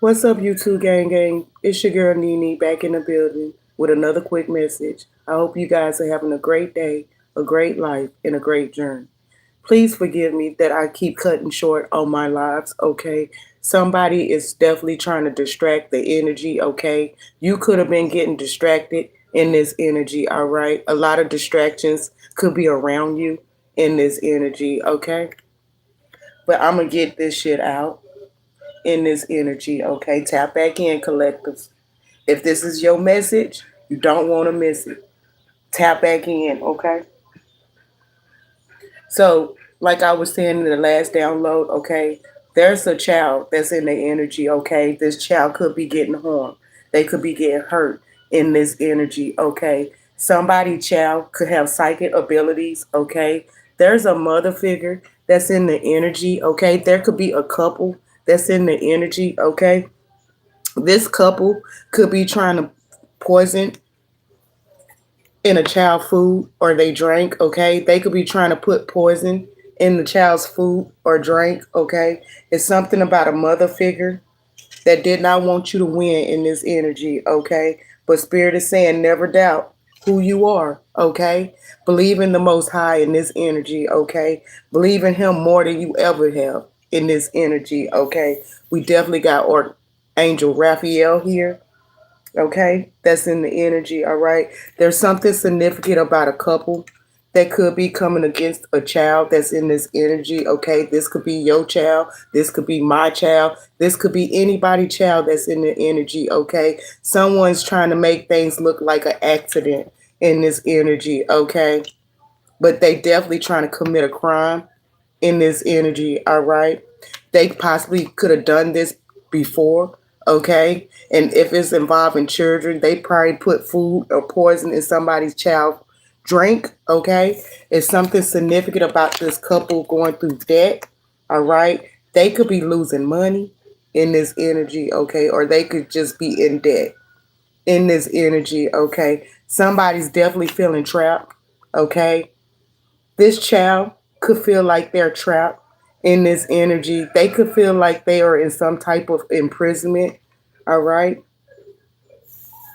What's up, YouTube gang gang? It's your girl Nene back in the building with another quick message. I hope you guys are having a great day, a great life, and a great journey. Please forgive me that I keep cutting short on my lives, okay? Somebody is definitely trying to distract the energy, okay? You could have been getting distracted in this energy, all right? A lot of distractions could be around you in this energy, okay? But I'm going to get this shit out in this energy, okay? Tap back in, collectives. If this is your message, you don't want to miss it. Tap back in, okay? So, like I was saying in the last download, okay, there's a child that's in the energy, okay? This child could be getting harmed. They could be getting hurt in this energy, okay? Somebody child could have psychic abilities, okay? There's a mother figure that's in the energy, okay? There could be a couple that's in the energy, okay? This couple could be trying to poison in a child food or they drank, okay? They could be trying to put poison in the child's food or drink, okay? It's something about a mother figure that did not want you to win in this energy, okay? But Spirit is saying never doubt who you are, okay? Believe in the Most High in this energy, okay? Believe in Him more than you ever have in this energy, okay? We definitely got Angel Raphael here, okay? That's in the energy, all right? There's something significant about a couple that could be coming against a child that's in this energy, okay? This could be your child. This could be my child. This could be anybody's child that's in the energy, okay? Someone's trying to make things look like an accident in this energy, okay? But they definitely trying to commit a crime in this energy, all right? They possibly could have done this before, okay? And if it's involving children, they probably put food or poison in somebody's child drink, okay? It's something significant about this couple going through debt, all right? They could be losing money in this energy, okay? Or they could just be in debt in this energy, okay? Somebody's definitely feeling trapped, okay? This child could feel like they're trapped in this energy. They could feel like they are in some type of imprisonment. All right.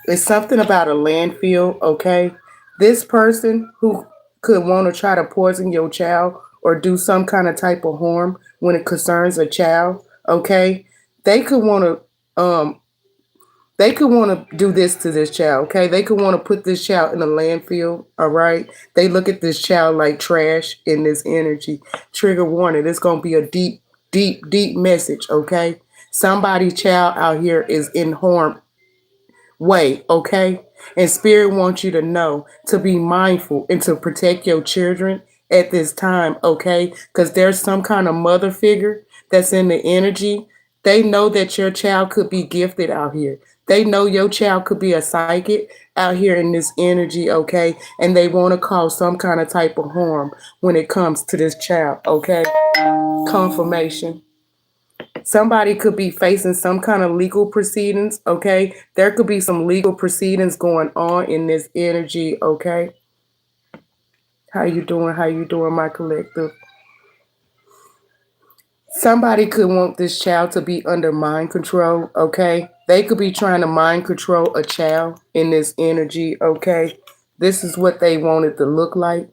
It's something about a landfill. Okay. This person who could want to try to poison your child or do some kind of type of harm when it concerns a child. Okay. They could want to they could want to do this to this child, okay? They could want to put this child in a landfill, all right? They look at this child like trash in this energy. Trigger warning, it's going to be a deep, deep, deep message, okay? Somebody's child out here is in harm way, okay? And Spirit wants you to know to be mindful and to protect your children at this time, okay? Because there's some kind of mother figure that's in the energy. They know that your child could be gifted out here. They know your child could be a psychic out here in this energy, okay? And they want to cause some kind of type of harm when it comes to this child, okay? Confirmation. Somebody could be facing some kind of legal proceedings, okay? There could be some legal proceedings going on in this energy, okay? How you doing? How you doing, my collective? Somebody could want this child to be under mind control, okay? They could be trying to mind control a child in this energy, okay? This is what they wanted to look like.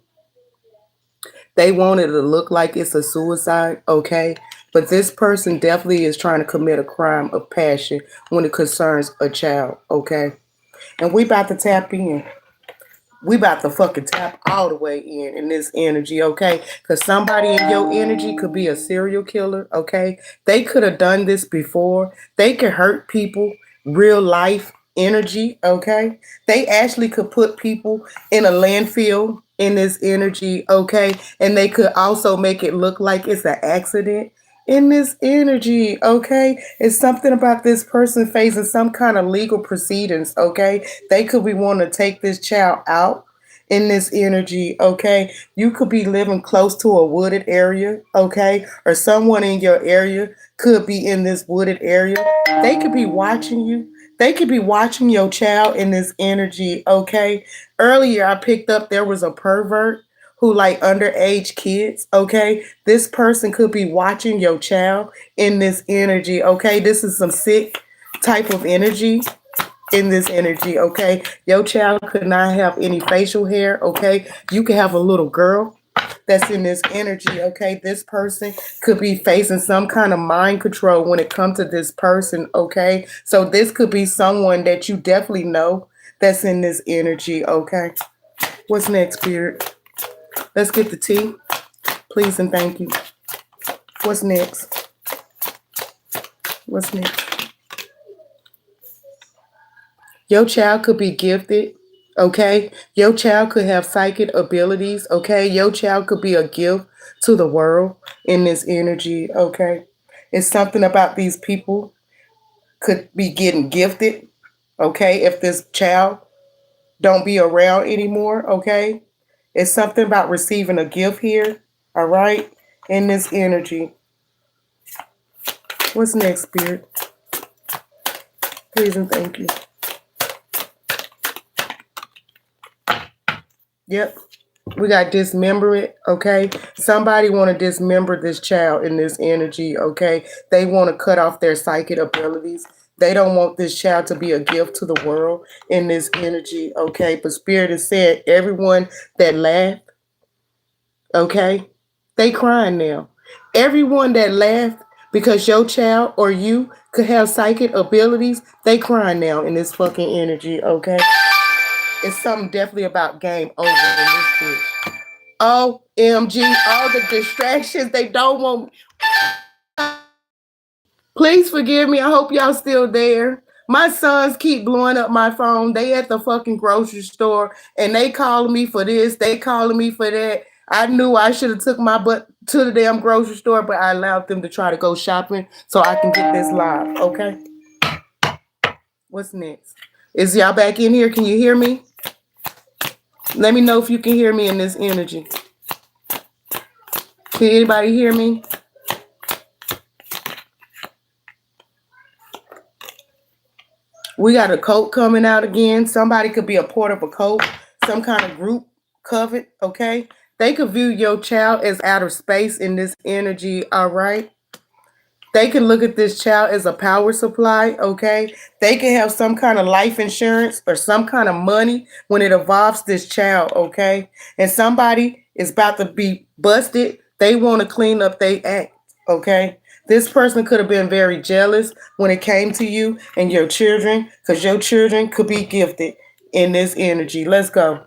They want it to look like it's a suicide, okay? But this person definitely is trying to commit a crime of passion when it concerns a child, okay? And we about to tap in. We about to fucking tap all the way in this energy, okay? Because somebody in your energy could be a serial killer, okay? They could have done this before. They could hurt people, real life energy, okay? They actually could put people in a landfill in this energy, okay? And they could also make it look like it's an accident in this energy, okay? It's something about this person facing some kind of legal proceedings, okay? They could be wanting to take this child out in this energy, okay? You could be living close to a wooded area, okay? Or someone in your area could be in this wooded area. They could be watching you. They could be watching your child in this energy, okay? Earlier, I picked up there was a pervert who like underage kids, okay? This person could be watching your child in this energy, okay? This is some sick type of energy in this energy, okay? Your child could not have any facial hair, okay? You could have a little girl that's in this energy, okay? This person could be facing some kind of mind control when it comes to this person, okay? So this could be someone that you definitely know that's in this energy, okay? What's next, Spirit? Let's get the tea, please and thank you. What's next? What's next? Your child could be gifted, okay? Your child could have psychic abilities, okay? Your child could be a gift to the world in this energy, okay? It's something about these people could be getting gifted, okay? If this child don't be around anymore, okay? It's something about receiving a gift here, all right? In this energy. What's next, Spirit? Please and thank you. Yep. We got dismember it, okay? Somebody want to dismember this child in this energy, okay? They want to cut off their psychic abilities. They don't want this child to be a gift to the world in this energy, okay? But Spirit is saying everyone that laughed, okay? They crying now. Everyone that laughed because your child or you could have psychic abilities, they crying now in this fucking energy, okay? It's something definitely about game over in this bitch. OMG, all the distractions they don't want. Please forgive me. I hope y'all still there. My sons keep blowing up my phone. They at the fucking grocery store and they calling me for this. They calling me for that. I knew I should have took my butt to the damn grocery store, but I allowed them to try to go shopping so I can get this live. Okay. What's next? Is y'all back in here? Can you hear me? Let me know if you can hear me in this energy. Can anybody hear me? We got a cult coming out again. Somebody could be a part of a cult, some kind of group covered, okay? They could view your child as outer space in this energy, all right? They can look at this child as a power supply, okay? They can have some kind of life insurance or some kind of money when it involves this child, okay? And somebody is about to be busted. They want to clean up their act, okay? This person could have been very jealous when it came to you and your children because your children could be gifted in this energy. Let's go.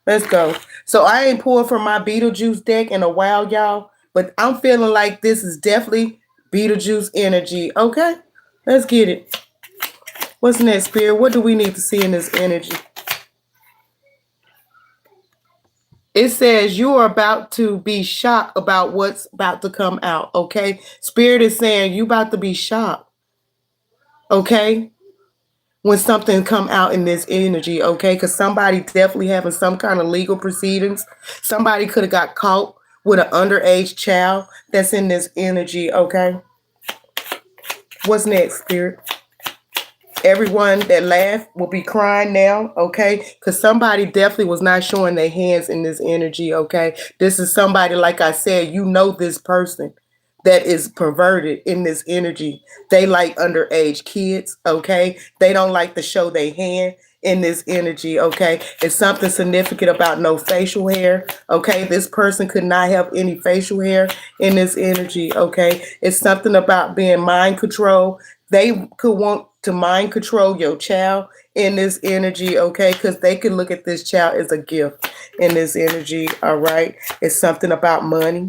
Let's go. So I ain't pulled from my Beetlejuice deck in a while, y'all, but I'm feeling like this is definitely Beetlejuice energy. Okay, let's get it. What's next, Spirit? What do we need to see in this energy? It says you are about to be shocked about what's about to come out. Okay, Spirit is saying you about to be shocked. Okay, when something come out in this energy, okay? Because somebody definitely having some kind of legal proceedings. Somebody could have got caught with an underage child that's in this energy, okay? What's next, Spirit? Everyone that laughed will be crying now, okay? Because somebody definitely was not showing their hands in this energy, okay? This is somebody, like I said, you know this person that is perverted in this energy. They like underage kids, okay? They don't like to show their hand in this energy, okay? It's something significant about no facial hair, okay? This person could not have any facial hair in this energy, okay? It's something about being mind control. They could want to mind control your child in this energy, okay? Because they could look at this child as a gift in this energy, all right? It's something about money.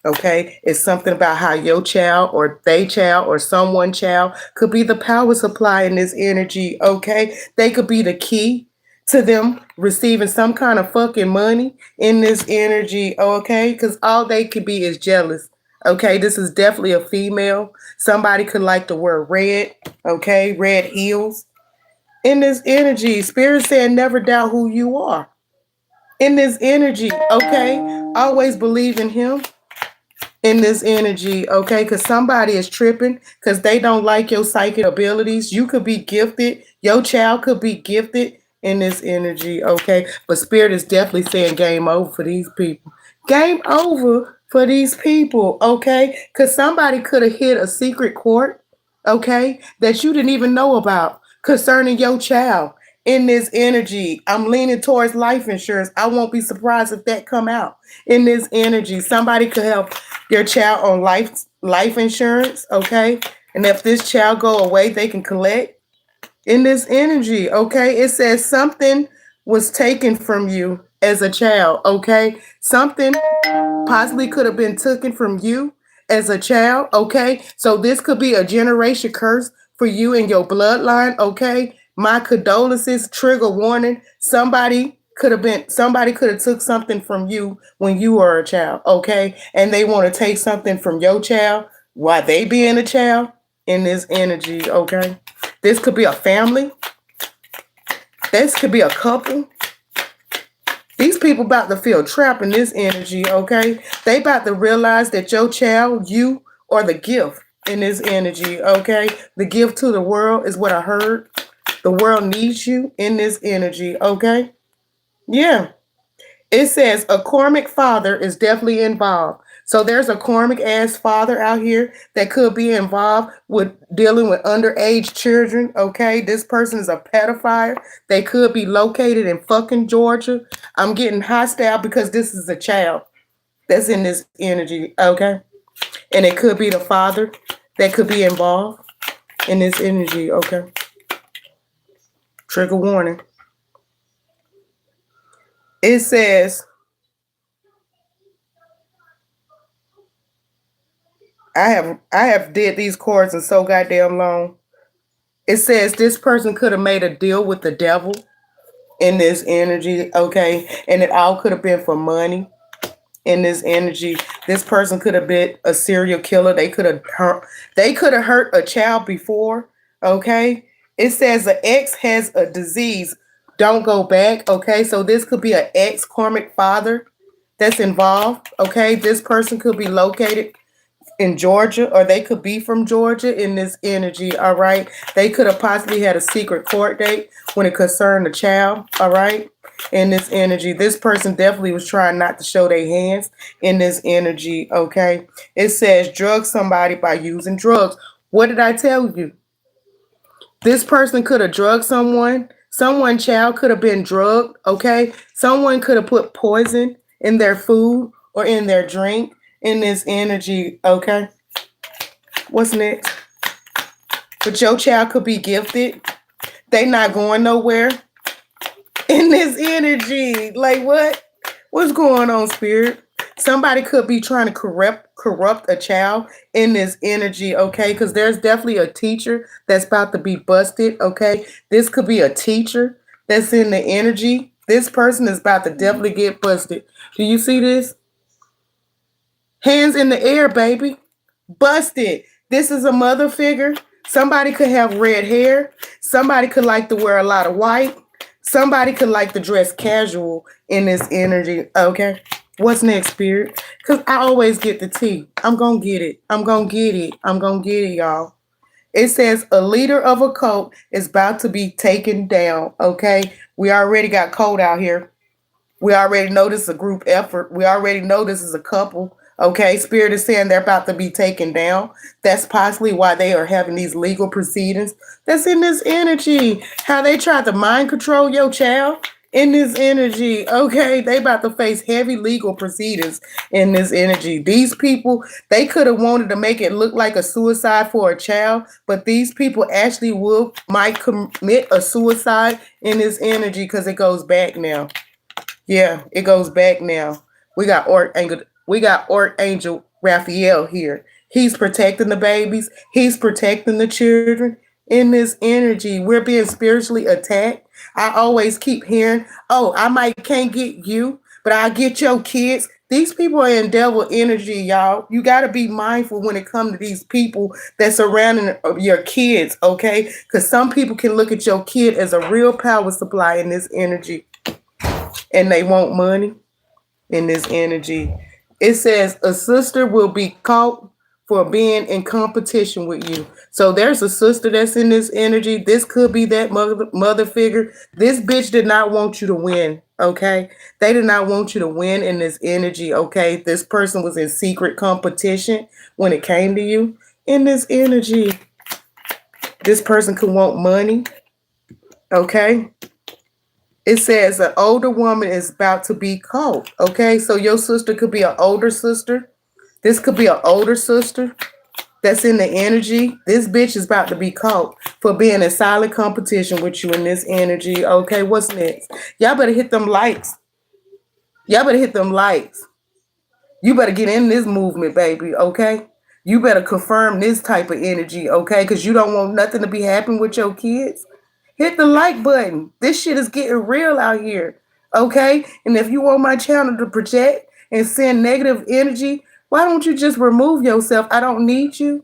Okay, it's something about how your child or they child or someone child could be the power supply in this energy. Okay, they could be the key to them receiving some kind of fucking money in this energy. Okay, because all they could be is jealous. Okay, this is definitely a female. Somebody could like to wear red. Okay, red heels in this energy. Spirit said, never doubt who you are in this energy. Okay, always believe in him in this energy, okay? Because somebody is tripping because they don't like your psychic abilities. You could be gifted. Your child could be gifted in this energy, okay? But Spirit is definitely saying game over for these people. Game over for these people, okay? Because somebody could have hit a secret court, okay, that you didn't even know about concerning your child in this energy. I'm leaning towards life insurance. I won't be surprised if that come out in this energy. Somebody could help their child on life insurance, okay? And if this child go away, they can collect in this energy, okay? It says something was taken from you as a child, okay? Something possibly could have been taken from you as a child, okay? So this could be a generation curse for you and your bloodline, okay? My condolences, trigger warning. Somebody could have took something from you when you were a child, okay? And they want to take something from your child while they being a child in this energy, okay? This could be a family. This could be a couple. These people about to feel trapped in this energy, okay? They about to realize that your child, you, are the gift in this energy, okay? The gift to the world is what I heard. The world needs you in this energy, okay? Yeah. It says a karmic father is definitely involved. So there's a karmic ass father out here that could be involved with dealing with underage children. Okay, this person is a pedophile. They could be located in fucking Georgia. I'm getting hostile because this is a child that's in this energy. Okay, and it could be the father that could be involved in this energy. Okay, trigger warning. It says I have did these cards in so goddamn long. It says this person could have made a deal with the devil in this energy, okay? And it all could have been for money in this energy. This person could have been a serial killer. They could have hurt a child before, okay? It says the ex has a disease. Don't go back, okay? So this could be an ex karmic father that's involved, okay? This person could be located in Georgia, or they could be from Georgia in this energy, all right? They could have possibly had a secret court date when it concerned the child, all right? In this energy, this person definitely was trying not to show their hands in this energy, okay? It says drug somebody by using drugs. What did I tell you? This person could have drugged someone. Someone child could have been drugged, okay? Someone could have put poison in their food or in their drink in this energy, okay? What's next? But your child could be gifted. They not going nowhere in this energy. Like what? What's going on, spirit? Somebody could be trying to corrupt a child in this energy, okay? Because there's definitely a teacher that's about to be busted, okay? This could be a teacher that's in the energy. This person is about to definitely get busted. Do you see this? Hands in the air, baby. Busted. This is a mother figure. Somebody could have red hair. Somebody could like to wear a lot of white. Somebody could like to dress casual in this energy. Okay. What's next, spirit? Because I always get the tea. I'm going to get it. I'm going to get it. I'm going to get it, y'all. It says a leader of a cult is about to be taken down. Okay. We already got code out here. We already know this is a group effort. We already know this is a couple. Okay, Spirit is saying they're about to be taken down. That's possibly why they are having these legal proceedings. That's in this energy. How they tried to mind control your child in this energy. Okay, they about to face heavy legal proceedings in this energy. These people, they could have wanted to make it look like a suicide for a child, but these people actually might commit a suicide in this energy because it goes back now. Yeah, it goes back now. We got Archangel Raphael here. He's protecting the babies. He's protecting the children in this energy. We're being spiritually attacked. I always keep hearing, oh, I might can't get you, but I'll get your kids. These people are in devil energy, y'all. You got to be mindful when it comes to these people that's surrounding your kids, okay? Because some people can look at your kid as a real power supply in this energy. And they want money in this energy. It says a sister will be caught for being in competition with you. So there's a sister that's in this energy. This could be that mother figure. This bitch did not want you to win, okay? They did not want you to win in this energy, okay? This person was in secret competition when it came to you in this energy. This person could want money. Okay. It says an older woman is about to be caught. Okay. So your sister could be an older sister. This could be an older sister that's in the energy. This bitch is about to be caught for being in silent competition with you in this energy. Okay. What's next? Y'all better hit them likes. Y'all better hit them likes. You better get in this movement, baby, okay? You better confirm this type of energy, okay? Because you don't want nothing to be happening with your kids. Hit the like button. This shit is getting real out here, okay? And if you want my channel to project and send negative energy, why don't you just remove yourself? I don't need you.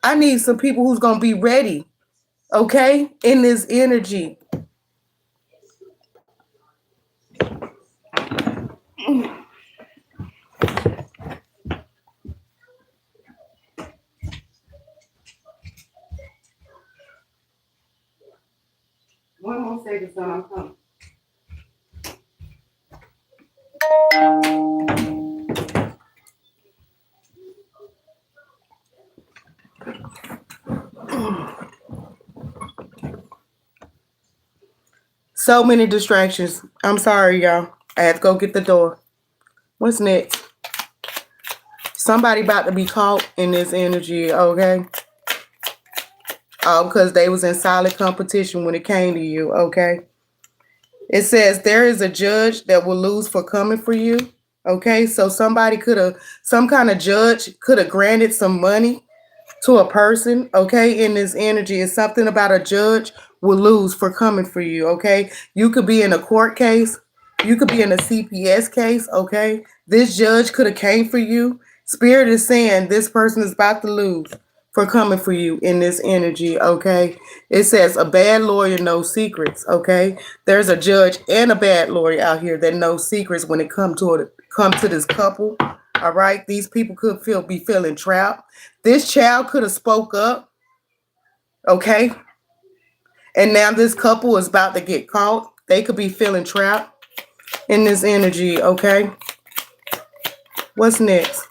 I need some people who's going to be ready, okay? In this energy. One more second, son. I'm coming. So many distractions. I'm sorry, y'all. I had to go get the door. What's next? Somebody about to be caught in this energy, okay? Because they was in solid competition when it came to you, okay? It says there is a judge that will lose for coming for you, okay? So some kind of judge could have granted some money to a person, okay, in this energy. It's something about a judge will lose for coming for you, okay? You could be in a court case. You could be in a CPS case, okay? This judge could have came for you. Spirit is saying this person is about to lose for coming for you in this energy, okay? It says a bad lawyer knows secrets, okay? There's a judge and a bad lawyer out here that knows secrets when it come to this couple. All right, these people could be feeling trapped. This child could have spoke up, okay? And now this couple is about to get caught. They could be feeling trapped in this energy, okay? What's next?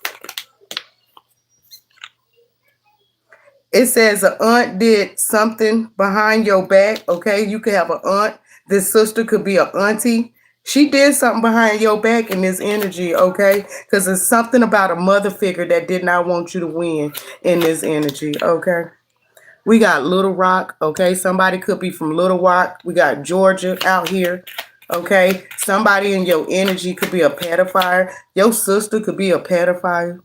It says an aunt did something behind your back, okay? You could have an aunt. This sister could be an auntie. She did something behind your back in this energy, okay? Because it's something about a mother figure that did not want you to win in this energy, okay? We got Little Rock, okay? Somebody could be from Little Rock. We got Georgia out here, okay? Somebody in your energy could be a pedophile. Your sister could be a pedophile.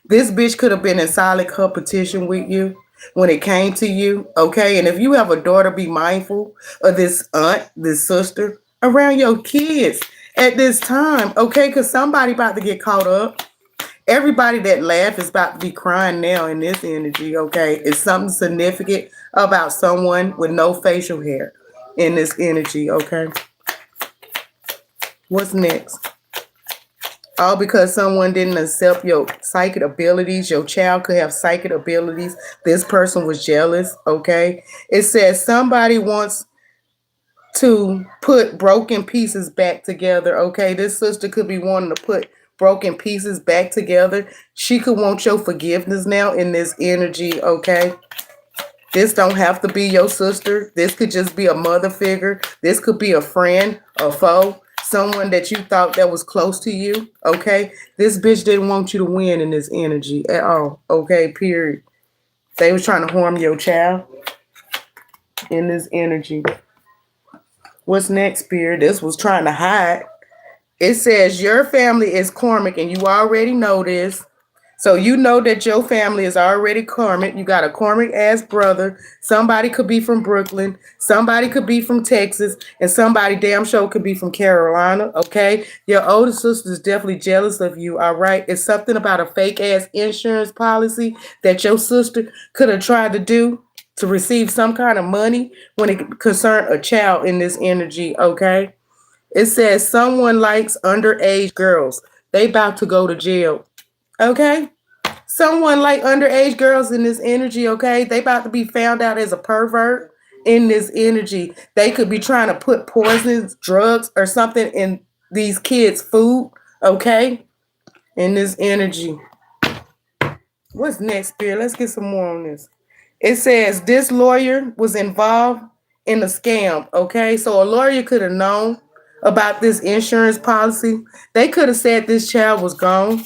This bitch could have been in solid competition with you when it came to you, okay? And if you have a daughter, be mindful of this aunt, this sister around your kids at this time, okay? Because somebody about to get caught up. Everybody that laugh is about to be crying now in this energy, okay? It's something significant about someone with no facial hair in this energy, okay? What's next? All because someone didn't accept your psychic abilities. Your child could have psychic abilities. This person was jealous, okay? It says somebody wants to put broken pieces back together, okay? This sister could be wanting to put broken pieces back together. She could want your forgiveness now in this energy, okay? This don't have to be your sister. This could just be a mother figure. This could be a friend, a foe, someone that you thought that was close to you, okay? This bitch didn't want you to win in this energy at all, okay, period. They was trying to harm your child in this energy. What's next, Spirit? This was trying to hide. It says your family is karmic, and you already know this. So you know that your family is already karmic. You got a karmic ass brother. Somebody could be from Brooklyn. Somebody could be from Texas. And somebody damn sure could be from Carolina. Okay? Your older sister is definitely jealous of you. All right? It's something about a fake ass insurance policy that your sister could have tried to do to receive some kind of money when it concerned a child in this energy. Okay? It says someone likes underage girls. They about to go to jail. Okay? Someone like underage girls in this energy, okay? They about to be found out as a pervert in this energy. They could be trying to put poisons, drugs, or something in these kids' food, okay? In this energy. What's next, Spirit? Let's get some more on this. It says this lawyer was involved in a scam. Okay, so a lawyer could have known about this insurance policy. They could have said this child was gone.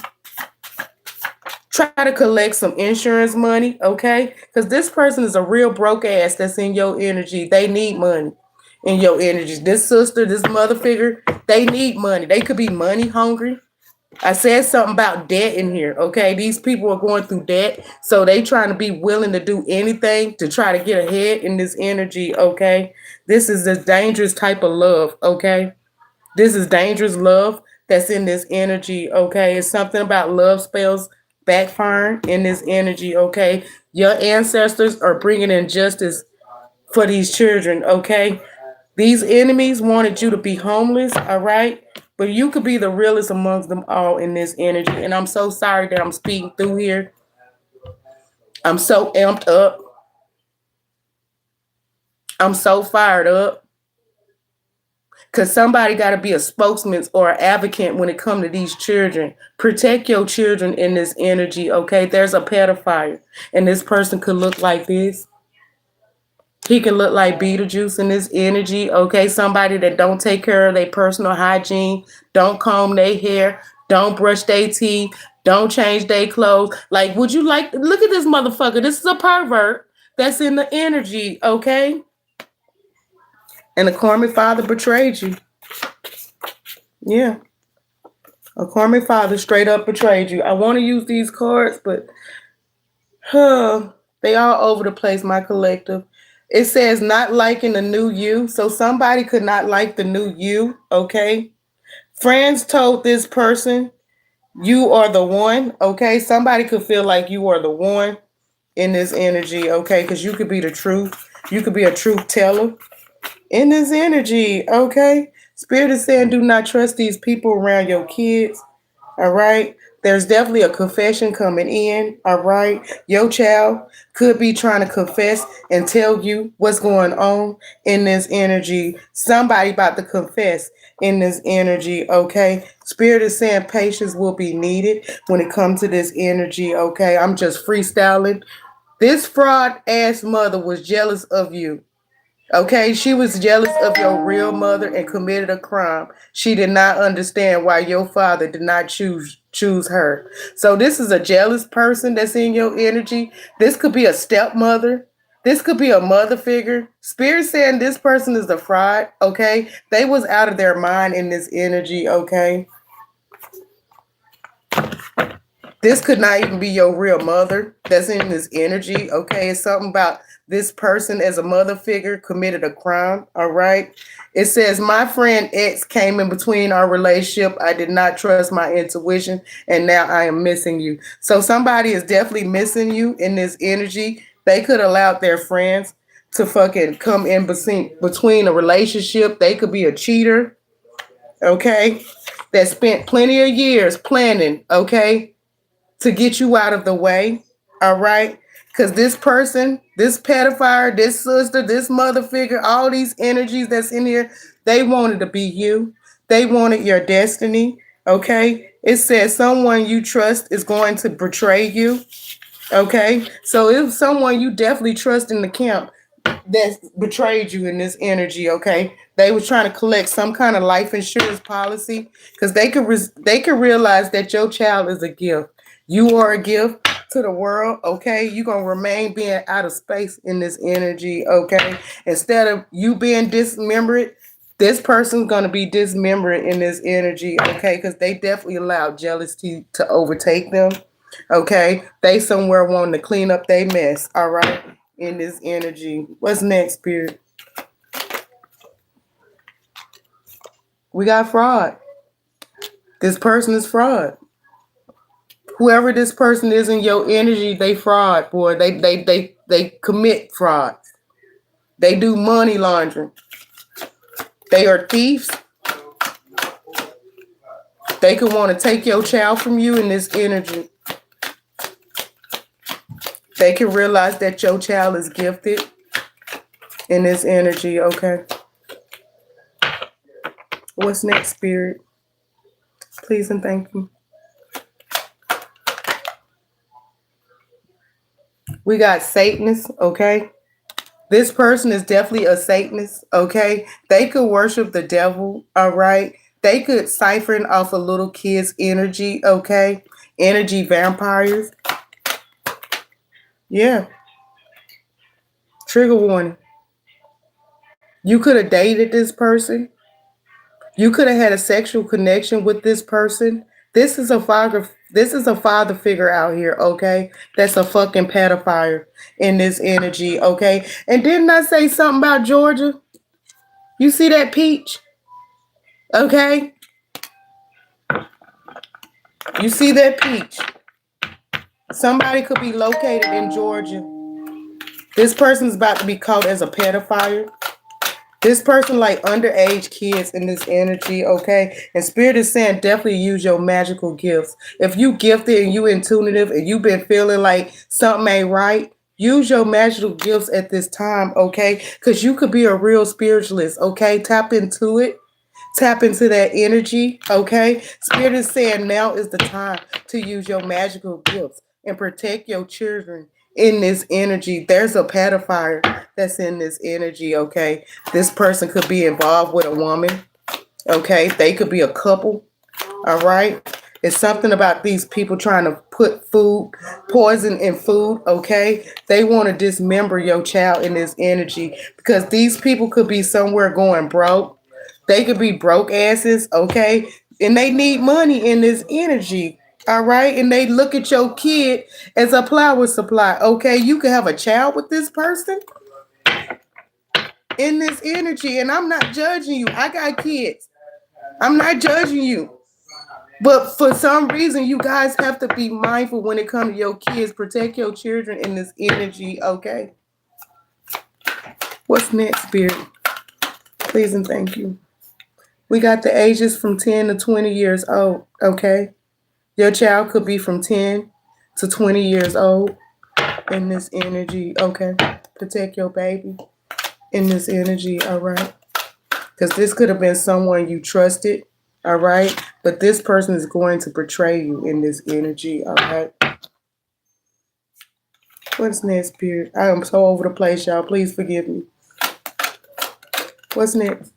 Try to collect some insurance money, okay? Because this person is a real broke ass that's in your energy. They need money in your energy. This sister, this mother figure, they need money. They could be money hungry. I said something about debt in here, okay? These people are going through debt, so they trying to be willing to do anything to try to get ahead in this energy, okay? This is a dangerous type of love, okay? This is dangerous love that's in this energy, okay? It's something about love spells backfiring in this energy, okay? Your ancestors are bringing in justice for these children, okay? These enemies wanted you to be homeless, all right? But you could be the realest amongst them all in this energy. And I'm so sorry that I'm speaking through here. I'm so amped up. I'm so fired up. Because somebody got to be a spokesman or an advocate when it comes to these children. Protect your children in this energy, okay? There's a pedophile, and this person could look like this. He can look like Beetlejuice in this energy, okay? Somebody that don't take care of their personal hygiene, don't comb their hair, don't brush their teeth, don't change their clothes. Like, would you like, look at this motherfucker. This is a pervert that's in the energy, okay? And the karmic father betrayed you. Yeah. A karmic father straight up betrayed you. I want to use these cards, but they all over the place, my collective. It says not liking the new you. So somebody could not like the new you, okay? Friends told this person, you are the one, okay? Somebody could feel like you are the one in this energy, okay? Because you could be the truth. You could be a truth teller in this energy, okay? Spirit is saying do not trust these people around your kids. All right. There's definitely a confession coming in. All right. Your child could be trying to confess and tell you what's going on in this energy. Somebody about to confess in this energy. Okay. Spirit is saying patience will be needed when it comes to this energy. Okay. I'm just freestyling. This fraud ass mother was jealous of you. Okay, she was jealous of your real mother and committed a crime. She did not understand why your father did not choose her. So this is a jealous person that's in your energy. This could be a stepmother. This could be a mother figure. Spirit saying this person is a fraud. Okay, they was out of their mind in this energy. Okay. This could not even be your real mother that's in this energy, okay? It's something about this person as a mother figure committed a crime, all right? It says, my friend X came in between our relationship. I did not trust my intuition, and now I am missing you. So somebody is definitely missing you in this energy. They could allow their friends to fucking come in between a relationship. They could be a cheater, okay? That spent plenty of years planning, okay? To get you out of the way, all right? Because this person, this pedophile, this sister, this mother figure, all these energies that's in here, they wanted to be you. They wanted your destiny, okay? It says someone you trust is going to betray you, okay? So if someone you definitely trust in the camp that betrayed you in this energy, okay? They were trying to collect some kind of life insurance policy because they could realize that your child is a gift. You are a gift to the world, okay? You're going to remain being out of space in this energy, okay? Instead of you being dismembered, this person's going to be dismembered in this energy, okay? Because they definitely allowed jealousy to overtake them, okay? They somewhere wanting to clean up their mess, all right? In this energy. What's next, Spirit? We got fraud. This person is fraud. Whoever this person is in your energy, they fraud, boy. They commit fraud. They do money laundering. They are thieves. They could want to take your child from you in this energy. They can realize that your child is gifted in this energy, okay? What's next, Spirit? Please and thank you. We got Satanists, okay? This person is definitely a Satanist, okay? They could worship the devil, all right? They could siphon off a little kid's energy, okay? Energy vampires. Yeah. Trigger warning. You could have dated this person. You could have had a sexual connection with this person. This is a father. This is a father figure out here, okay? That's a fucking pedophile in this energy, okay? And didn't I say something about Georgia? You see that peach? Okay? You see that peach? Somebody could be located in Georgia. This person's about to be caught as a pedophile. This person like underage kids in this energy, okay? And Spirit is saying definitely use your magical gifts. If you gifted and you intuitive and you've been feeling like something ain't right, use your magical gifts at this time, okay? Because you could be a real spiritualist, okay? Tap into it. Tap into that energy, okay? Spirit is saying now is the time to use your magical gifts and protect your children in this energy. There's a pedophile that's in this energy, okay? This person could be involved with a woman, okay? They could be a couple, all right? It's something about these people trying to put poison in food, okay? They want to dismember your child in this energy because these people could be somewhere going broke. They could be broke asses, okay? And they need money in this energy, all right? And they look at your kid as a flower supply, okay? You could have a child with this person in this energy. And I'm not judging you. I got kids. I'm not judging you. But for some reason, you guys have to be mindful when it comes to your kids. Protect your children in this energy, okay? What's next, Spirit? Please and thank you. We got the ages from 10 to 20 years old, okay? Your child could be from 10 to 20 years old in this energy, okay? Protect your baby in this energy, all right? Because this could have been someone you trusted, all right? But this person is going to betray you in this energy, all right? What's next, Spirit? I am so over the place, y'all. Please forgive me. What's next?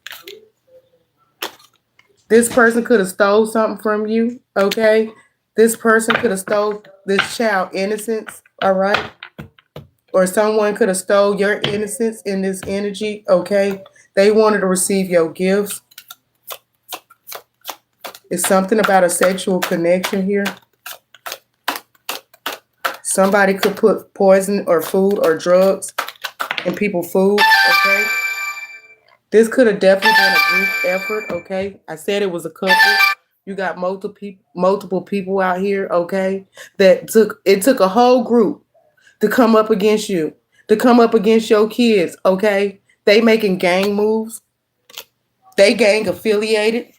This person could have stole something from you, okay? This person could have stole this child innocence, all right? Or someone could have stole your innocence in this energy, okay? They wanted to receive your gifts. It's something about a sexual connection here. Somebody could put poison or food or drugs in people's food, okay? This could have definitely been a group effort, okay? I said it was a couple. You got multiple people out here, okay? It took a whole group to come up against you, to come up against your kids, okay? They making gang moves. They gang affiliated.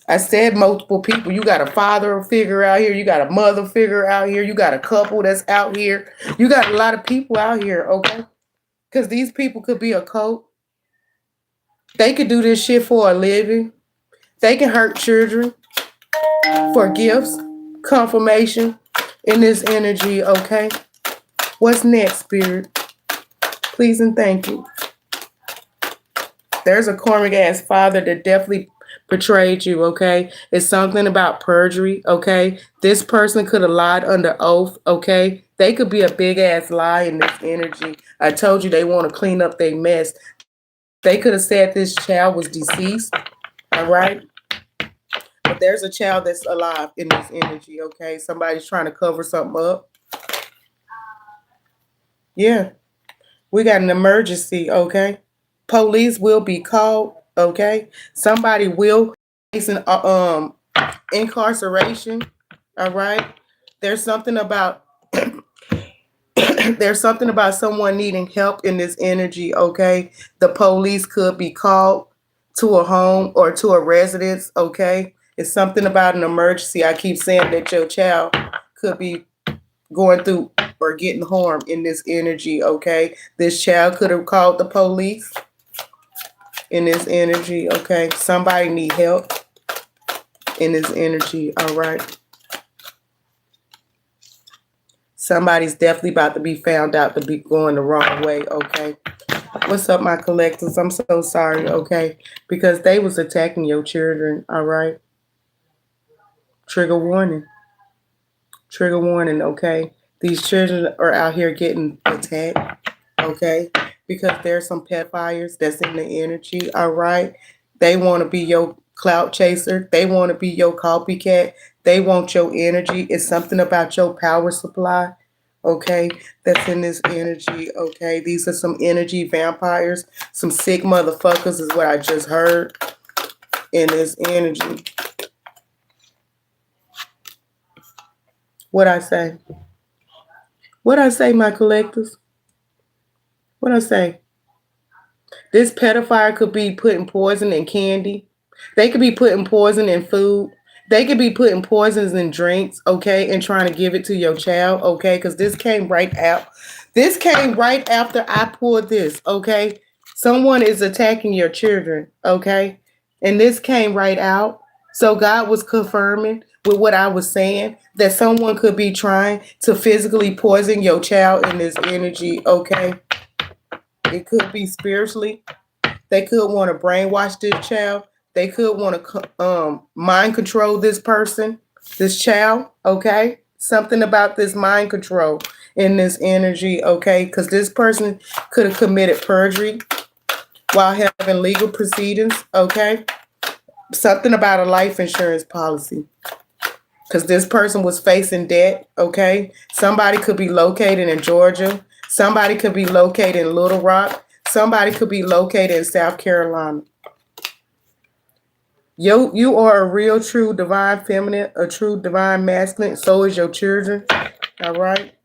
I said multiple people. You got a father figure out here. You got a mother figure out here. You got a couple that's out here. You got a lot of people out here, okay? Because these people could be a cult. They could do this shit for a living. They can hurt children for gifts, confirmation in this energy, okay? What's next, Spirit? Please and thank you. There's a karmic ass father that definitely betrayed you, okay? It's something about perjury, okay? This person could have lied under oath, okay? They could be a big ass lie in this energy. I told you they want to clean up their mess. They could have said this child was deceased, all right? But there's a child that's alive in this energy, okay? Somebody's trying to cover something up. Yeah. We got an emergency, okay? Police will be called, okay? Somebody will face an incarceration, all right? There's something about there's something about someone needing help in this energy, okay? The police could be called to a home or to a residence, okay? It's something about an emergency. I keep saying that your child could be going through or getting harmed in this energy, okay? This child could have called the police in this energy, okay? Somebody need help in this energy, all right? Somebody's definitely about to be found out to be going the wrong way, okay? What's up, my collectors? I'm so sorry, okay? Because they was attacking your children, all right? Trigger warning. Trigger warning, okay? These children are out here getting attacked, okay? Because there's some pedophiles that's in the energy, all right? They want to be your clout chaser. They want to be your copycat. They want your energy. It's something about your power supply, okay? That's in this energy, okay? These are some energy vampires. Some sick motherfuckers is what I just heard in this energy. What I say? What I say, my collectors? What I say? This pedophile could be putting poison in candy. They could be putting poison in food. They could be putting poisons in drinks, okay, and trying to give it to your child, okay, because this came right out. This came right after I pulled this, okay. Someone is attacking your children, okay, and this came right out. So God was confirming with what I was saying that someone could be trying to physically poison your child in this energy, okay. It could be spiritually. They could want to brainwash this child. They could want to mind control this person, this child, okay? Something about this mind control in this energy, okay? Because this person could have committed perjury while having legal proceedings, okay? Something about a life insurance policy. Because this person was facing debt, okay? Somebody could be located in Georgia. Somebody could be located in Little Rock. Somebody could be located in South Carolina. You are a real, true, divine feminine, a true, divine masculine. So is your children. All right.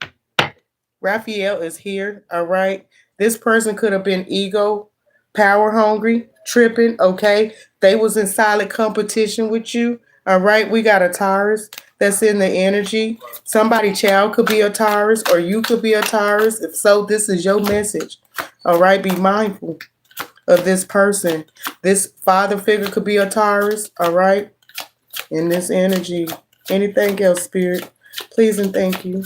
Raphael is here. All right. This person could have been ego, power hungry, tripping. Okay. They was in silent competition with you. All right. We got a Taurus that's in the energy. Somebody child could be a Taurus or you could be a Taurus. If so, this is your message. All right. Be mindful of this person. This father figure could be a Taurus, all right? In this energy. Anything else, Spirit? Please and thank you.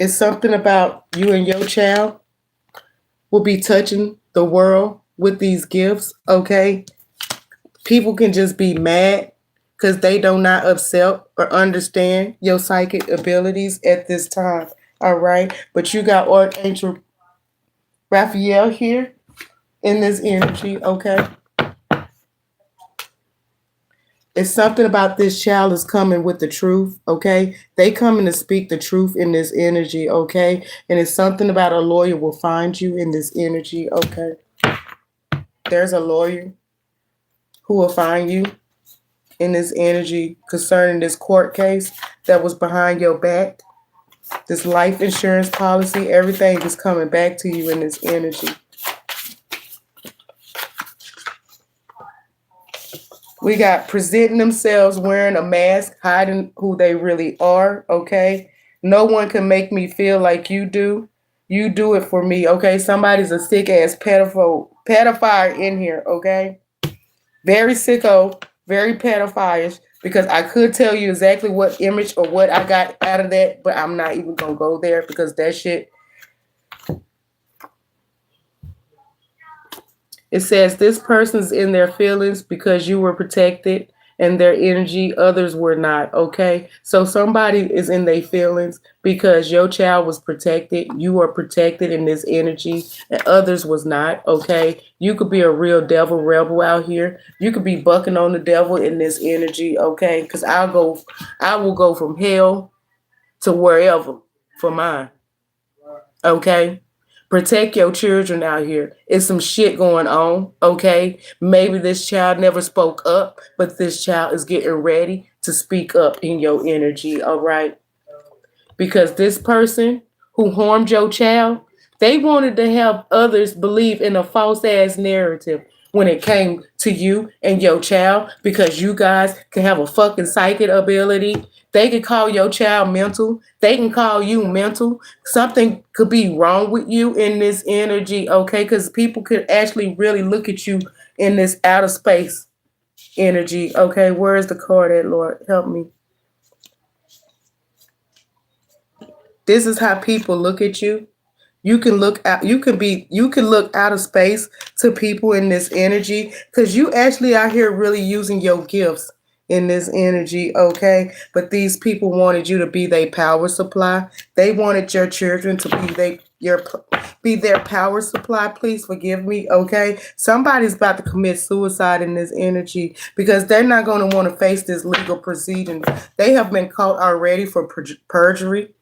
It's something about you and your child will be touching the world with these gifts, okay? People can just be mad because they do not accept or understand your psychic abilities at this time. All right, but you got Archangel Raphael here in this energy, okay? It's something about this child is coming with the truth, okay? They coming to speak the truth in this energy, okay? And it's something about a lawyer will find you in this energy, okay? There's a lawyer who will find you in this energy concerning this court case that was behind your back. This life insurance policy, everything is coming back to you in this energy. We got presenting themselves wearing a mask, hiding who they really are, okay? No one can make me feel like you do. You do it for me, okay? Somebody's a sick-ass pedophile in here, okay? Very sicko, very pedophile. Because I could tell you exactly what image or what I got out of that, but I'm not even going to go there because that shit. It says this person's in their feelings because you were protected and their energy, others were not, okay? So somebody is in their feelings because your child was protected, you were protected in this energy, and others was not, okay? You could be a real devil rebel out here. You could be bucking on the devil in this energy, okay? Because I will go from hell to wherever for mine, okay? Protect your children out here. It's some shit going on, okay? Maybe this child never spoke up, but this child is getting ready to speak up in your energy, all right? Because this person who harmed your child, they wanted to help others believe in a false ass narrative when it came to you and your child because you guys can have a fucking psychic ability. They can call your child mental. They can call you mental. Something could be wrong with you in this energy, okay? Because people could actually really look at you in this outer space energy. Okay, where is the card at, Lord? Help me. This is how people look at you. You can look out. You can look out of space to people in this energy because you actually out here really using your gifts in this energy. Okay, but these people wanted you to be their power supply. They wanted your children to be their power supply. Please forgive me. Okay, somebody's about to commit suicide in this energy because they're not going to want to face this legal proceeding. They have been caught already for perjury.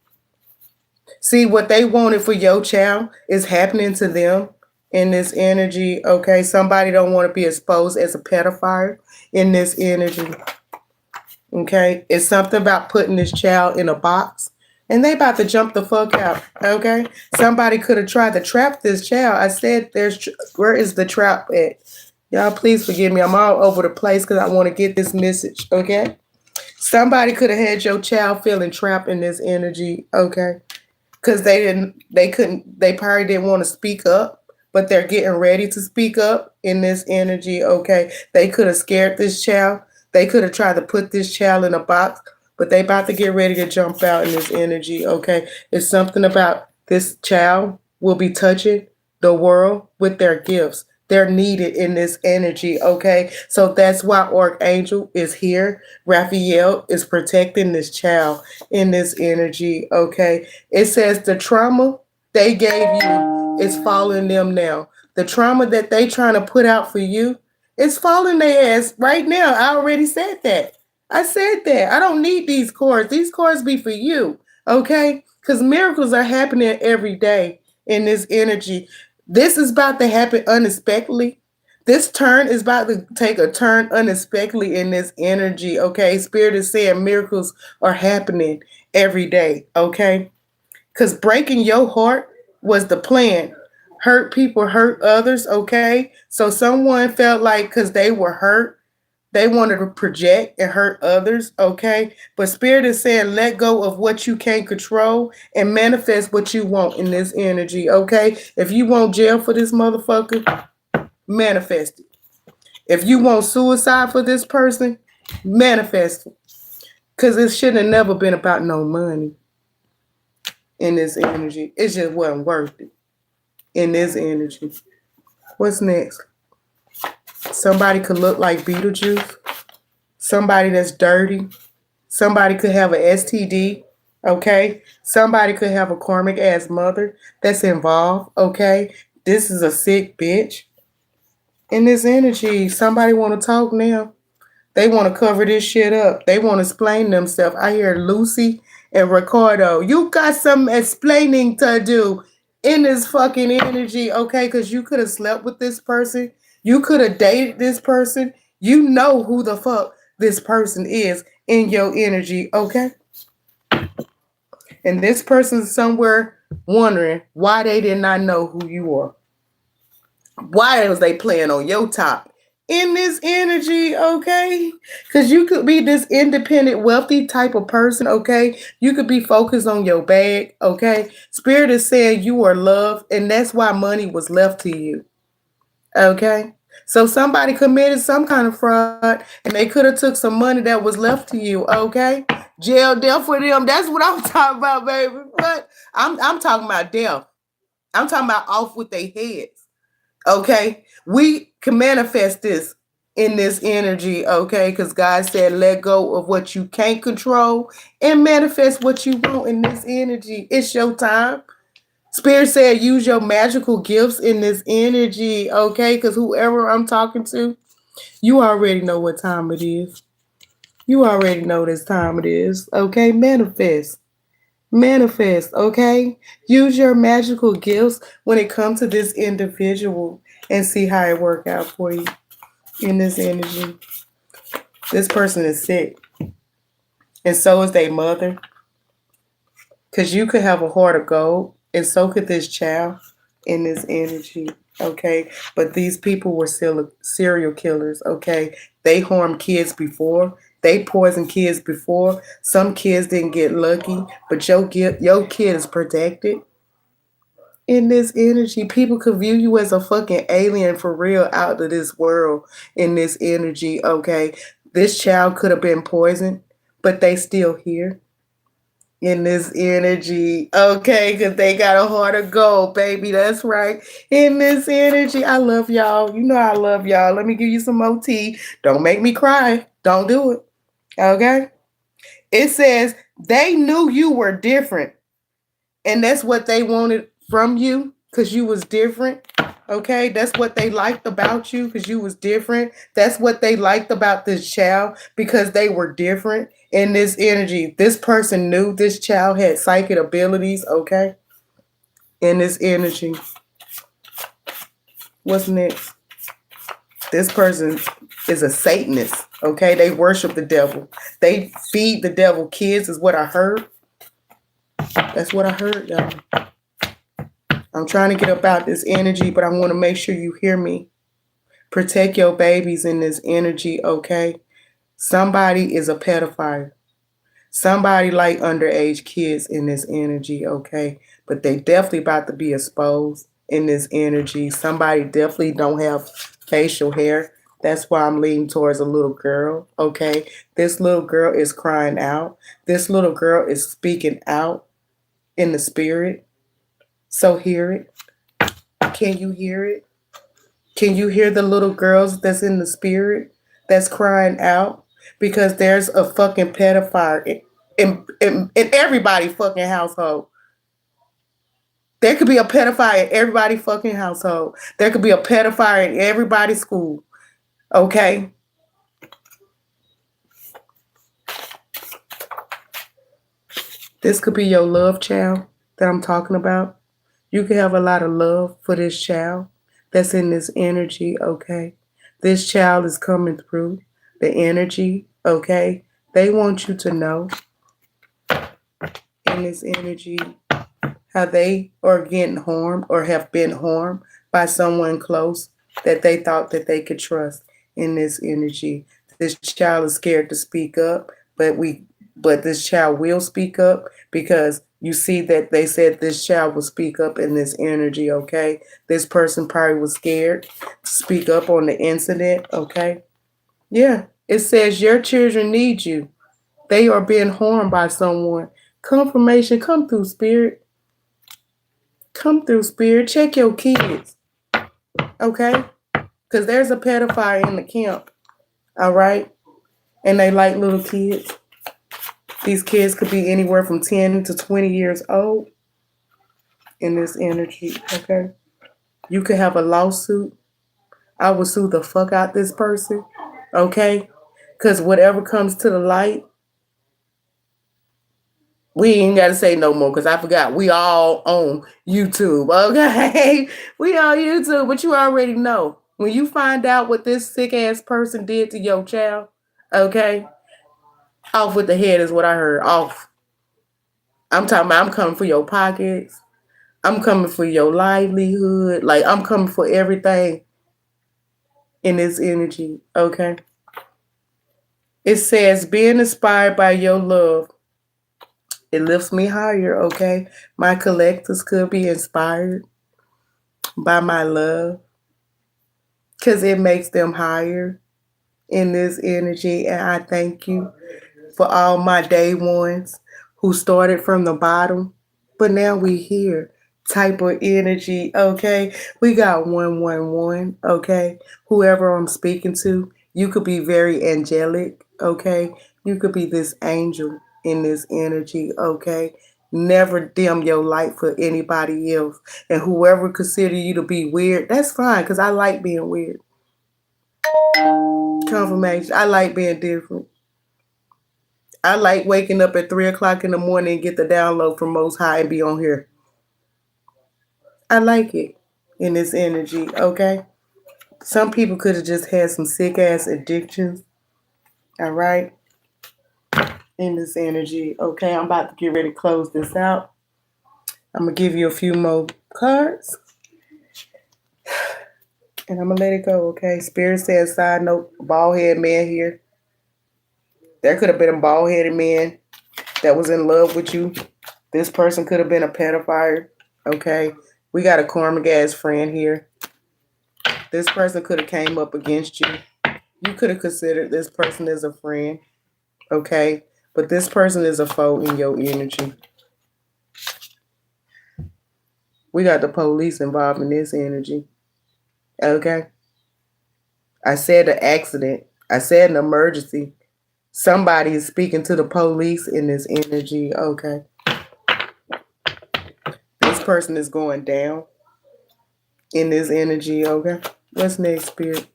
See, what they wanted for your child is happening to them in this energy. Okay, somebody don't want to be exposed as a pedophile in this energy. Okay, it's something about putting this child in a box, and they about to jump the fuck out. Okay, somebody could have tried to trap this child. I said, where is the trap at? Y'all, please forgive me. I'm all over the place because I want to get this message. Okay, somebody could have had your child feeling trapped in this energy. Okay, because they probably didn't want to speak up, but they're getting ready to speak up in this energy. Okay, they could have scared this child. They could have tried to put this child in a box, but they about to get ready to jump out in this energy. Okay, it's something about this child will be touching the world with their gifts. They're needed in this energy. Okay, so that's why Archangel is here. Raphael is protecting this child in this energy. Okay, it says the trauma they gave you is following them now. The trauma that they trying to put out for you is following their ass right now. I already said that. I said that. I don't need these cards. These cards be for you. Okay, because miracles are happening every day in this energy. This is about to happen unexpectedly. This turn is about to take a turn unexpectedly in this energy. Okay, Spirit is saying miracles are happening every day. Okay, because breaking your heart was the plan. Hurt people hurt others. Okay, so someone felt like because they were hurt, they wanted to project and hurt others. Okay, but Spirit is saying let go of what you can't control and manifest what you want in this energy. Okay, if you want jail for this motherfucker, manifest it. If you want suicide for this person, manifest it. Because it should have never been about no money in this energy. It just wasn't worth it in this energy. What's next? Somebody could look like Beetlejuice. Somebody that's dirty. Somebody could have an STD. Okay? Somebody could have a karmic ass mother that's involved. Okay? This is a sick bitch. In this energy, somebody want to talk now. They want to cover this shit up. They want to explain themselves. I hear Lucy and Ricardo. You got some explaining to do in this fucking energy, okay? Because you could have slept with this person. You could have dated this person. You know who the fuck this person is in your energy, okay? And this person's somewhere wondering why they did not know who you are. Why was they playing on your top in this energy, okay? Because you could be this independent, wealthy type of person, okay? You could be focused on your bag, okay? Spirit is saying you are loved, and that's why money was left to you, okay? So somebody committed some kind of fraud, and they could have took some money that was left to you, okay? Jail, death for them. That's what I'm talking about, baby. But I'm talking about death. I'm talking about off with their heads. Okay, we can manifest this in this energy, okay? Because God said, let go of what you can't control and manifest what you want in this energy. It's your time. Spirit said, use your magical gifts in this energy, okay? Because whoever I'm talking to, you already know what time it is. You already know this time it is, okay? Manifest. Manifest, okay? Use your magical gifts when it comes to this individual and see how it work out for you in this energy. This person is sick. And so is their mother. Because you could have a heart of gold, and so could this child in this energy, okay? But these people were still serial killers, okay? They harmed kids before. They poisoned kids before. Some kids didn't get lucky, but your kid is protected. In this energy, people could view you as a fucking alien for real out of this world in this energy, okay? This child could have been poisoned, but they still here in this energy, okay? Because they got a heart of gold, baby. That's right. In this energy, I love y'all. You know I love y'all. Let me give you some more tea. Don't make me cry. Don't do it, okay? It says they knew you were different, and that's what they wanted from you because you was different. Okay, that's what they liked about you because you was different. That's what they liked about this child because they were different in this energy. This person knew this child had psychic abilities. Okay, in this energy. What's next? This person is a Satanist. Okay, they worship the devil. They feed the devil kids, is what I heard. That's what I heard, y'all. I'm trying to get about this energy, but I want to make sure you hear me. Protect your babies in this energy, okay? Somebody is a pedophile. Somebody like underage kids in this energy, okay? But they definitely about to be exposed in this energy. Somebody definitely don't have facial hair. That's why I'm leaning towards a little girl, okay? This little girl is crying out. This little girl is speaking out in the spirit. So hear it. Can you hear it? Can you hear the little girls that's in the spirit that's crying out? Because there's a fucking pedophile in everybody's fucking household. There could be a pedophile in everybody's fucking household. There could be a pedophile in everybody's school. Okay? This could be your love child that I'm talking about. You could have a lot of love for this child that's in this energy, okay? This child is coming through the energy, okay? They want you to know in this energy how they are getting harmed or have been harmed by someone close that they thought that they could trust in this energy. This child is scared to speak up, but this child will speak up because you see that they said this child will speak up in this energy, okay? This person probably was scared to speak up on the incident, okay? Yeah, it says your children need you. They are being harmed by someone. Confirmation, come through, spirit. Come through, spirit. Check your kids, okay? Because there's a pedophile in the camp, all right? And they like little kids. These kids could be anywhere from 10 to 20 years old in this energy, okay? You could have a lawsuit. I would sue the fuck out this person, okay? Because whatever comes to the light, we ain't got to say no more because I forgot. We all on YouTube, okay? We on YouTube, but you already know. When you find out what this sick-ass person did to your child, okay? Off with the head is what I heard. Off. I'm talking about I'm coming for your pockets. I'm coming for your livelihood. Like, I'm coming for everything in this energy, okay? It says, being inspired by your love, it lifts me higher, okay? My collectors could be inspired by my love because it makes them higher in this energy. And I thank you for all my day ones who started from the bottom, but now we here type of energy, okay? We got 111, okay? Whoever I'm speaking to, you could be very angelic, okay? You could be this angel in this energy, okay? Never dim your light for anybody else. And whoever consider you to be weird, that's fine, because I like being weird. Confirmation. I like being different. I like waking up at 3 o'clock in the morning and get the download from Most High and be on here. I like it in this energy, okay? Some people could have just had some sick ass addictions, all right? In this energy, okay? I'm about to get ready to close this out. I'm going to give you a few more cards. And I'm going to let it go, okay? Spirit says, side note, bald head man here. There could have been a bald headed man that was in love with you. This person could have been a pedophile, okay? We got a karmic ass friend here. This person could have came up against you. You could have considered this person as a friend. Okay? But this person is a foe in your energy. We got the police involved in this energy. Okay? I said an accident. I said an emergency. Somebody is speaking to the police in this energy. Okay? This person is going down in this energy. Okay? What's next, Spirit?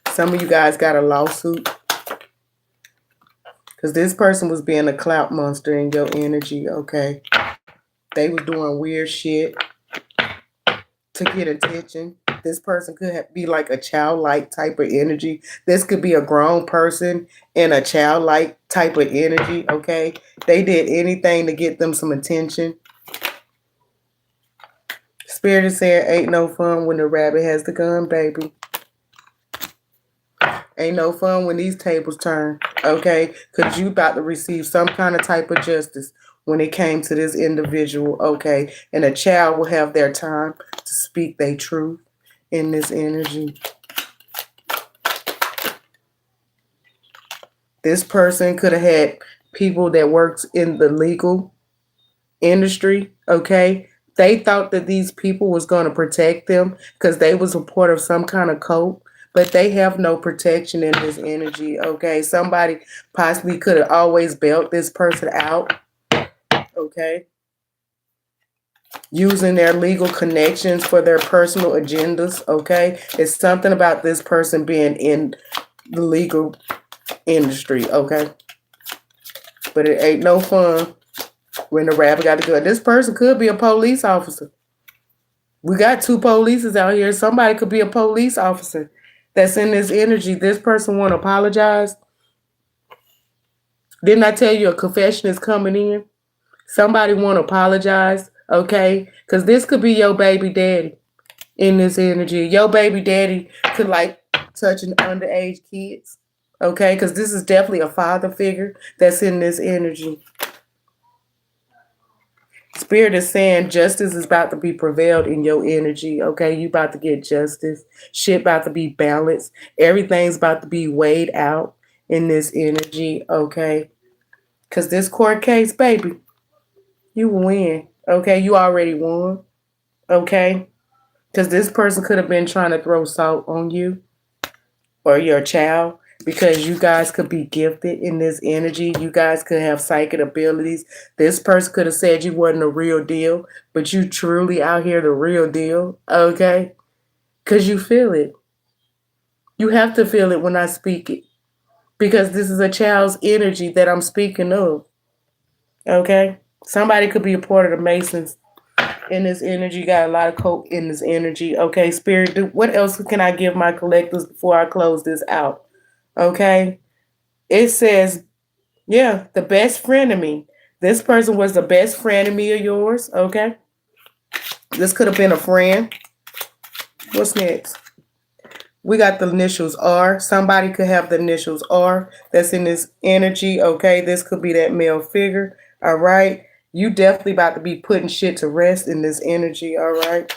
Some of you guys got a lawsuit. Because this person was being a clout monster in your energy. Okay? They was doing weird shit to get attention. This person could be like a childlike type of energy. This could be a grown person in a childlike type of energy, okay? They did anything to get them some attention. Spirit is saying, ain't no fun when the rabbit has the gun, baby. Ain't no fun when these tables turn, okay? Because you about to receive some kind of type of justice when it came to this individual, okay? And a child will have their time to speak their truth in this energy. This person could have had people that worked in the legal industry, okay? They thought that these people was going to protect them because they was a part of some kind of cult, but they have no protection in this energy, okay? Somebody possibly could have always bailed this person out, okay? Using their legal connections for their personal agendas, okay? It's something about this person being in the legal industry, okay? But it ain't no fun when the rabbit got to go. This person could be a police officer. We got 2 polices out here. Somebody could be a police officer that's in this energy. This person want to apologize. Didn't I tell you a confession is coming in? Somebody want to apologize, okay? Because this could be your baby daddy in this energy. Your baby daddy could like touching underage kids, okay? Because this is definitely a father figure that's in this energy. Spirit is saying justice is about to be prevailed in your energy, okay? You about to get justice. Shit about to be balanced. Everything's about to be weighed out in this energy, okay? Because this court case, baby, you win, okay? You already won, okay? Because this person could have been trying to throw salt on you or your child because you guys could be gifted in this energy. You guys could have psychic abilities. This person could have said you wasn't a real deal, but you truly out here the real deal, okay? Because you feel it. You have to feel it when I speak it because this is a child's energy that I'm speaking of, okay? Somebody could be a part of the Masons in this energy. Got a lot of coke in this energy. Okay, Spirit, what else can I give my collectors before I close this out? Okay, it says, yeah, the best friend of me. This person was the best friend of me of yours. Okay, this could have been a friend. What's next? We got the initials R. Somebody could have the initials R that's in this energy. Okay, this could be that male figure. All right. You definitely about to be putting shit to rest in this energy, all right?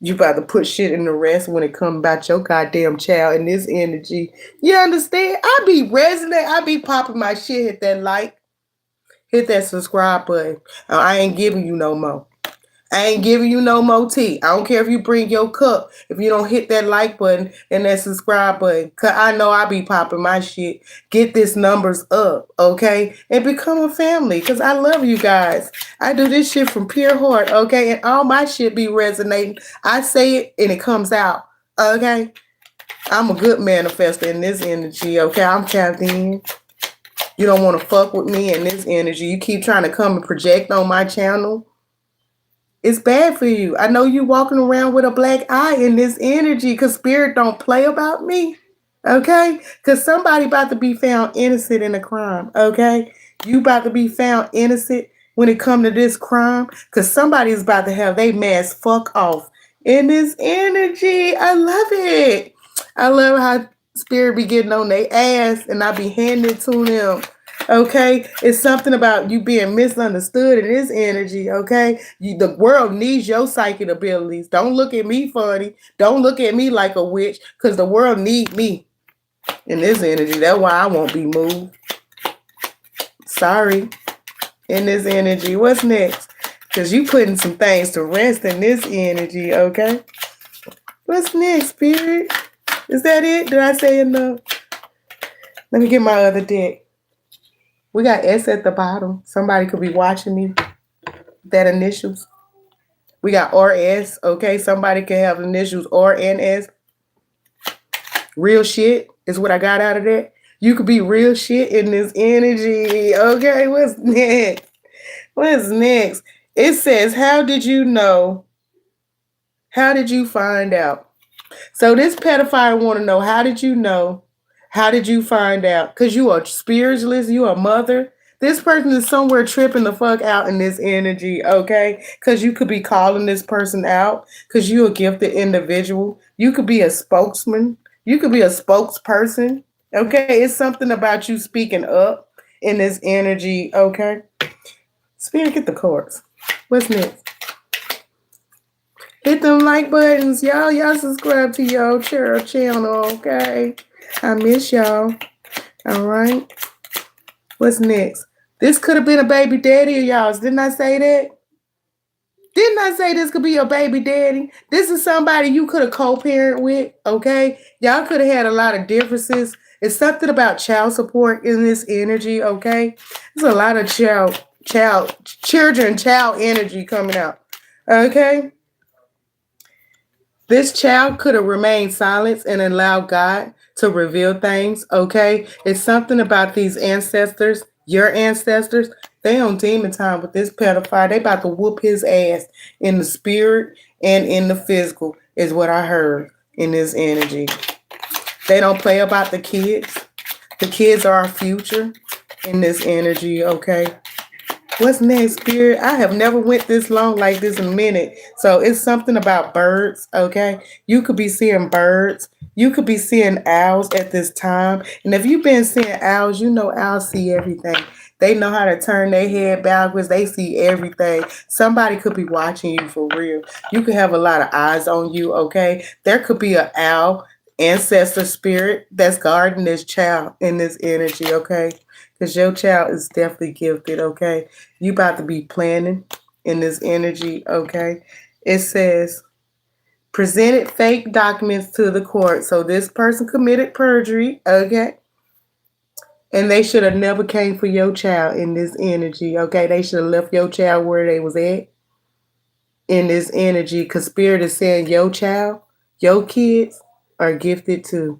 You about to put shit in the rest when it comes about your goddamn child in this energy. You understand? I be resonant. I be popping my shit. Hit that like. Hit that subscribe button. I ain't giving you no more. I ain't giving you no more tea. I don't care if you bring your cup. If you don't hit that like button and that subscribe button. Because I know I be popping my shit. Get this numbers up, okay? And become a family. Because I love you guys. I do this shit from pure heart, okay? And all my shit be resonating. I say it and it comes out, okay? I'm a good manifester in this energy, okay? I'm tapped in. You don't want to fuck with me in this energy. You keep trying to come and project on my channel. It's bad for you. I know you walking around with a black eye in this energy because Spirit don't play about me, okay? Because somebody about to be found innocent in a crime, okay? You about to be found innocent when it come to this crime because somebody's about to have their mask fuck off in this energy. I love it. I love how Spirit be getting on their ass and I be handing it to them. Okay, it's something about you being misunderstood in this energy. Okay, the world needs your psychic abilities. Don't look at me funny. Don't look at me like a witch, because the world need me in this energy. That's why I won't be moved. Sorry, in this energy. What's next? Because you putting some things to rest in this energy. Okay, what's next, Spirit? Is that it? Did I say enough? Let me get my other deck. We got S at the bottom. Somebody could be watching me. That initials. We got RS. Okay, somebody can have initials R and S. Real shit is what I got out of that. You could be real shit in this energy. Okay, what's next? What's next? It says, how did you know? How did you find out? So this pedophile want to know, how did you know? How did you find out? Because you are spiritualist, you are a mother. This person is somewhere tripping the fuck out in this energy, okay? Because you could be calling this person out because you're a gifted individual. You could be a spokesman. You could be a spokesperson, okay? It's something about you speaking up in this energy, okay? Spirit, get the cards. What's next? Hit them like buttons, y'all. Y'all subscribe to your channel, okay? I miss y'all. All right. What's next? This could have been a baby daddy of y'all's. Didn't I say that? Didn't I say this could be your baby daddy? This is somebody you could have co-parent with, okay? Y'all could have had a lot of differences. It's something about child support in this energy, okay? There's a lot of child energy coming out, okay? This child could have remained silent and allowed God to reveal things, okay? It's something about these ancestors, your ancestors. They on demon time with this pedophile. They about to whoop his ass in the spirit and in the physical, is what I heard in this energy. They don't play about the kids. The kids are our future in this energy, okay? What's next, Spirit? I have never went this long like this in a minute. So it's something about birds, okay? You could be seeing birds. You could be seeing owls at this time. And if you've been seeing owls, you know owls see everything. They know how to turn their head backwards. They see everything. Somebody could be watching you for real. You could have a lot of eyes on you, okay? There could be an owl ancestor spirit that's guarding this child in this energy, okay? Because your child is definitely gifted, okay? You about to be planning in this energy, okay? It says, presented fake documents to the court. So this person committed perjury, okay? And they should have never came for your child in this energy, okay? They should have left your child where they was at in this energy. Because Spirit is saying your child, your kids are gifted too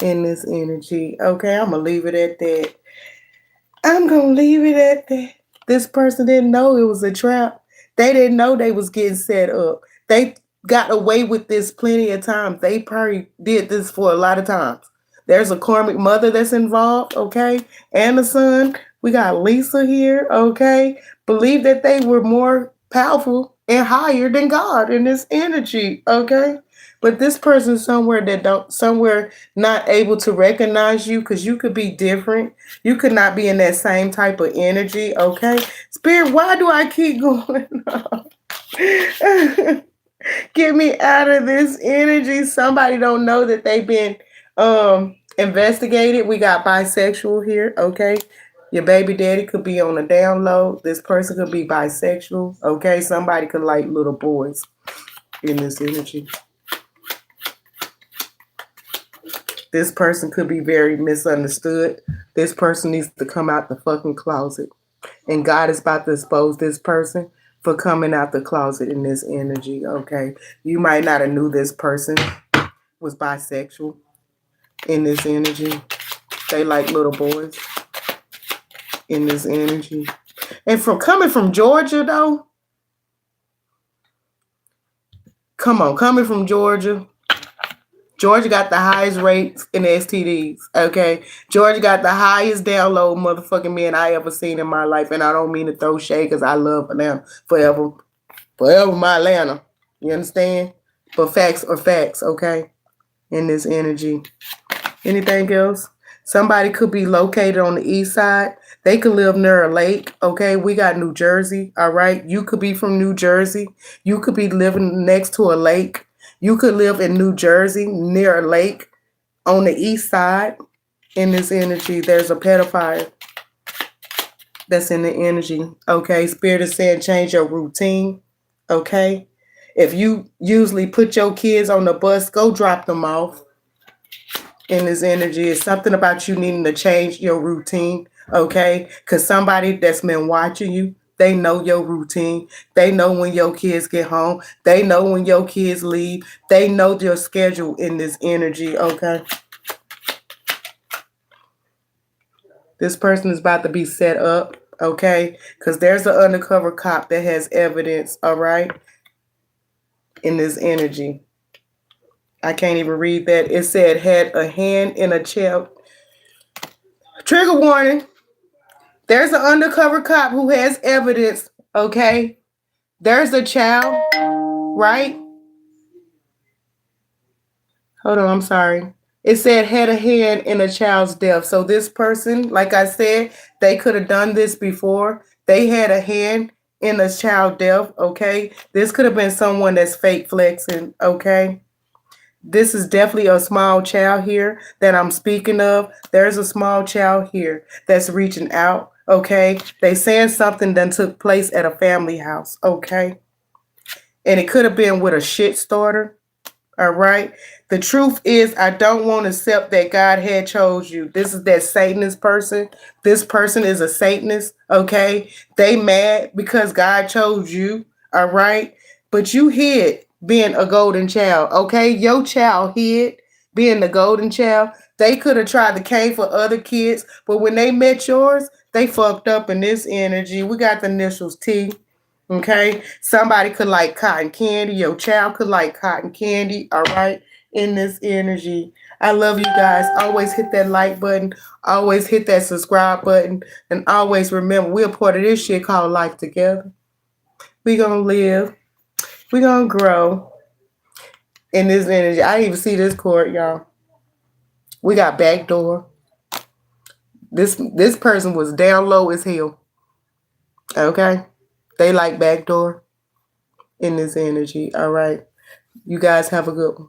in this energy. Okay, I'm going to leave it at that. I'm going to leave it at that. This person didn't know it was a trap. They didn't know they was getting set up. They got away with this plenty of times. They probably did this for a lot of times. There's a karmic mother that's involved, okay? And a son. We got Lisa here, okay? Believe that they were more powerful and higher than God in this energy, okay? But this person somewhere not able to recognize you because you could be different. You could not be in that same type of energy, okay? Spirit, why do I keep going on? Get me out of this energy. Somebody don't know that they've been investigated. We got bisexual here, okay? Your baby daddy could be on a download. This person could be bisexual, okay? Somebody could like little boys in this energy. This person could be very misunderstood. This person needs to come out the fucking closet. And God is about to expose this person for coming out the closet in this energy, okay? You might not have knew this person was bisexual in this energy. They like little boys in this energy. And from coming from Georgia, though, come on, coming from Georgia, Georgia got the highest rates in STDs, okay? Georgia got the highest download motherfucking men I ever seen in my life. And I don't mean to throw shade because I love Atlanta forever. Forever my Atlanta. You understand? But facts are facts, okay? In this energy. Anything else? Somebody could be located on the east side. They could live near a lake. Okay, we got New Jersey. All right, you could be from New Jersey. You could be living next to a lake. You could live in New Jersey near a lake on the east side. In this energy, there's a pedophile that's in the energy. Okay, Spirit is saying change your routine. Okay, if you usually put your kids on the bus, go drop them off. In this energy, it's something about you needing to change your routine. Okay, because somebody that's been watching you, they know your routine. They know when your kids get home. They know when your kids leave. They know your schedule in this energy. Okay, this person is about to be set up. Okay, because there's an undercover cop that has evidence. All right, in this energy. I can't even read that. It said had a hand in a chair. Trigger warning. There's an undercover cop who has evidence. Okay, there's a child, right? Hold on, I'm sorry. It said had a hand in a child's death. So this person, like I said, they could have done this before. They had a hand in a child death. Okay, this could have been someone that's fake flexing. Okay. This is definitely a small child here that I'm speaking of. There's a small child here that's reaching out. Okay. They saying something that took place at a family house. Okay. And it could have been with a shit starter. All right. The truth is, I don't want to accept that God had chose you. This is that Satanist person. This person is a Satanist. Okay. They mad because God chose you. All right. But you hid being a golden child. Okay. Your child hid being the golden child. They could have tried to cane for other kids, but when they met yours, they fucked up in this energy. We got the initials T. Okay, somebody could like cotton candy. Your child could like cotton candy. All right, in this energy. I love you guys. Always hit that like button. Always hit that subscribe button. And always remember, we're part of this shit called Life Together. We gonna live. We gonna grow in this energy. I didn't even see this cord, y'all. We got backdoor. This person was down low as hell. Okay, they like backdoor in this energy. All right, you guys have a good one.